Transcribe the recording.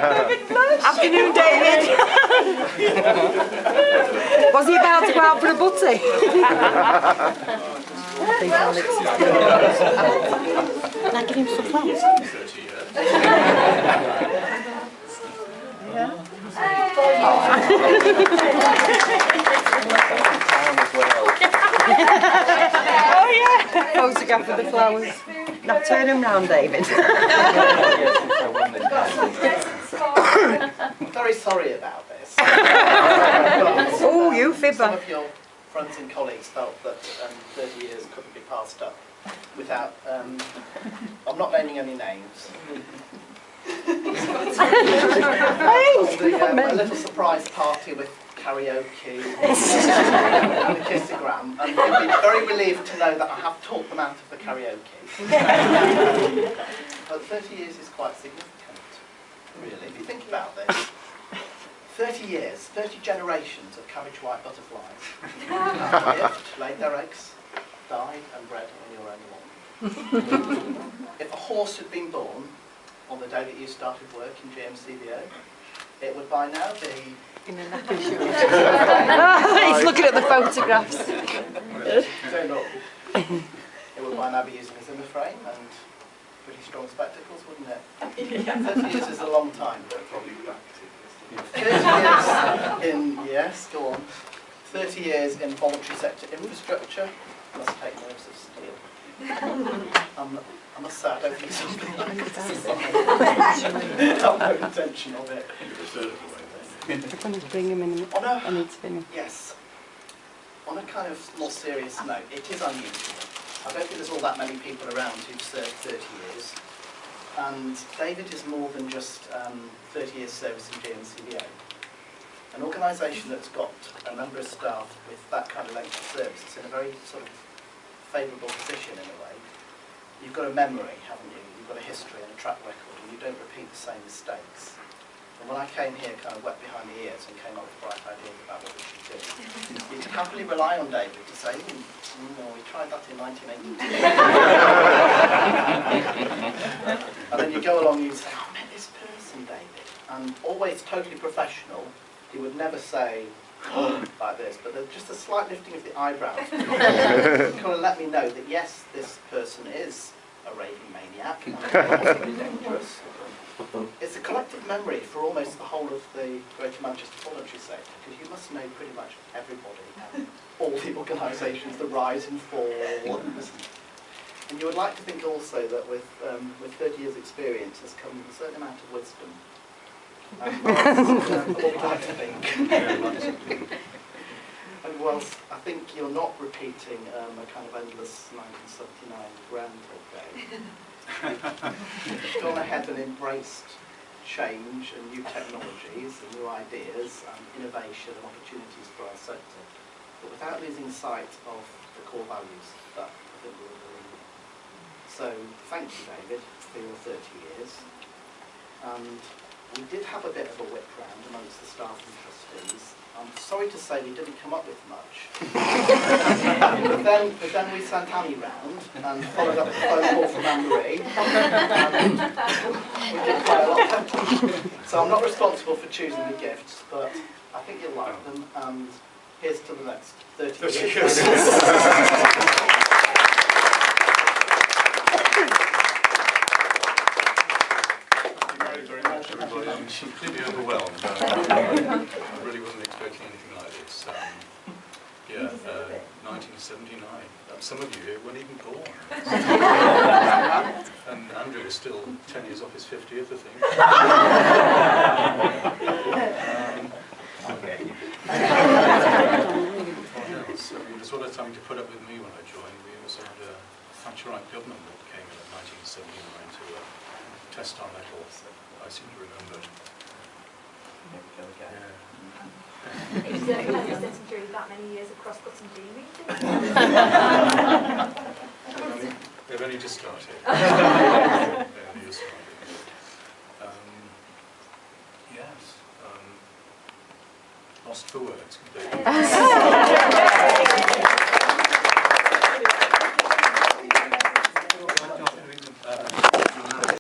Afternoon, David. Was he about to go out for a butty? I think Alex is good. Can I give him some flowers? Yeah. Oh yeah! Photograph of the flowers. Now turn him round, David. I'm very sorry about this. Oh, you fibber. Some of your friends and colleagues felt that 30 years couldn't be passed up without, I'm not naming any names. A little surprise party with karaoke and a kissogram, and you'll be very relieved to know that I have talked them out of the karaoke. But 30 years is quite significant, really, if you think about this. 30 years, 30 generations of cabbage white butterflies have lived, laid their eggs, died and bred on your own lawn. If a horse had been born on the day that you started work in GMCVO, it would by now be... In a nappy shoe. He's looking at the photographs. It would by now be using a Zimmer frame and pretty strong spectacles, wouldn't it? 30 years is a long time. Probably back to 30 years in, yes, go on. 30 years in voluntary sector infrastructure must take nerves of steel. I must say, I don't think something like that. I've no intention of it. I'm going to bring him in. I need to film him. Yes. On a kind of more serious note, it is unusual. I don't think there's all that many people around who've served 30 years. And David is more than just 30 years service in GMCVO. An organisation that's got a member of staff with that kind of length of service is in a very sort of favourable position in a way. You've got a memory, haven't you? You've got a history and a track record, and you don't repeat the same mistakes. And when I came here kind of wet behind the ears and came up with bright ideas about what we should do, you can happily rely on David to say, no, we tried that in 1982. And then you go along and you say, oh, I met this person, David. And always totally professional, he would never say, like this, but there's just a slight lifting of the eyebrows. Kind of let me know that yes, this person is a raving maniac, and possibly dangerous. It's a collective memory for almost the whole of the Greater Manchester voluntary sector, because you must know pretty much everybody and all the organisations that rise and fall. And you would like to think also that with 30 years' experience has come a certain amount of wisdom. I would like to think. And whilst I think you're not repeating a kind of endless 1979 Groundhog Day, you've gone ahead and embraced change and new technologies and new ideas and innovation and opportunities for our sector, but without losing sight of the core values that I think we all believe in. So thank you, David, for your 30 years. And we did have a bit of a whip round amongst the staff and trustees. I'm sorry to say we didn't come up with much. but then we sent Annie round and followed up a phone call from Anne-Marie. And we did quite a lot. So I'm not responsible for choosing the gifts, but I think you'll like them. And here's to the next 30 years. Everybody, I'm completely overwhelmed. I really wasn't expecting anything like this. Yeah, 1979. Some of you here weren't even born. And Andrew is still 10 years off his 50th, I think. So it was all the time to put up with me when I joined. We also had a Thatcherite government that came in 1979 to test our mettle. I seem to remember. It was sitting through that many years of cross-cutting G meetings. They've only just started. Yes. Lost for words completely.